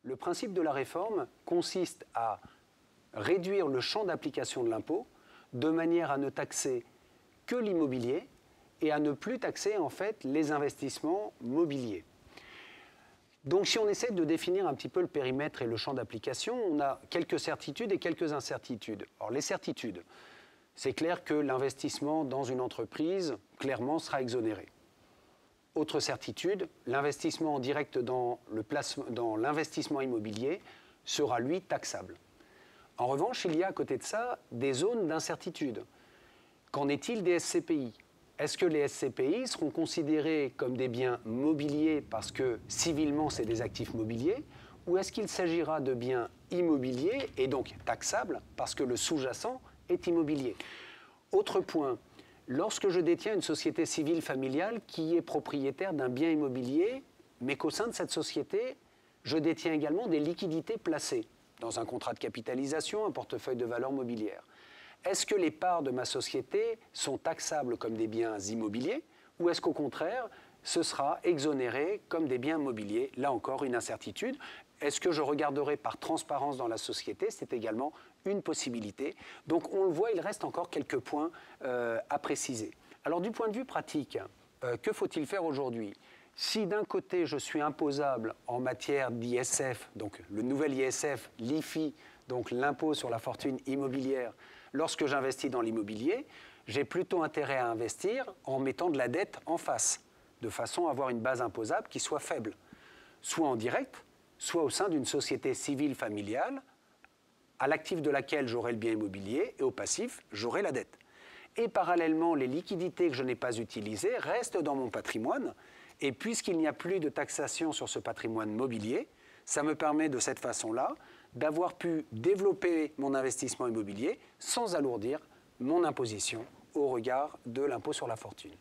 Le principe de la réforme consiste à réduire le champ d'application de l'impôt de manière à ne taxer que l'immobilier et à ne plus taxer en fait les investissements mobiliers. Donc si on essaie de définir un petit peu le périmètre et le champ d'application, on a quelques certitudes et quelques incertitudes. Alors les certitudes, c'est clair que l'investissement dans une entreprise, clairement, sera exonéré. Autre certitude, l'investissement en direct dans l'investissement immobilier sera, lui, taxable. En revanche, il y a à côté de ça des zones d'incertitude. Qu'en est-il des SCPI ? Est-ce que les SCPI seront considérés comme des biens mobiliers parce que civilement c'est des actifs mobiliers, ou est-ce qu'il s'agira de biens immobiliers et donc taxables parce que le sous-jacent est immobilier ? Autre point, lorsque je détiens une société civile familiale qui est propriétaire d'un bien immobilier, mais qu'au sein de cette société, je détiens également des liquidités placées dans un contrat de capitalisation, un portefeuille de valeurs mobilières. Est-ce que les parts de ma société sont taxables comme des biens immobiliers ou est-ce qu'au contraire, ce sera exonéré comme des biens mobiliers? Là encore, une incertitude. Est-ce que je regarderai par transparence dans la société? C'est également une possibilité. Donc on le voit, il reste encore quelques points à préciser. Alors du point de vue pratique, que faut-il faire aujourd'hui? Si d'un côté je suis imposable en matière d'ISF, donc le nouvel ISF, l'IFI, donc l'impôt sur la fortune immobilière, lorsque j'investis dans l'immobilier, j'ai plutôt intérêt à investir en mettant de la dette en face, de façon à avoir une base imposable qui soit faible, soit en direct, soit au sein d'une société civile familiale, à l'actif de laquelle j'aurai le bien immobilier et au passif, j'aurai la dette. Et parallèlement, les liquidités que je n'ai pas utilisées restent dans mon patrimoine, et puisqu'il n'y a plus de taxation sur ce patrimoine mobilier, ça me permet de cette façon-là d'avoir pu développer mon investissement immobilier sans alourdir mon imposition au regard de l'impôt sur la fortune.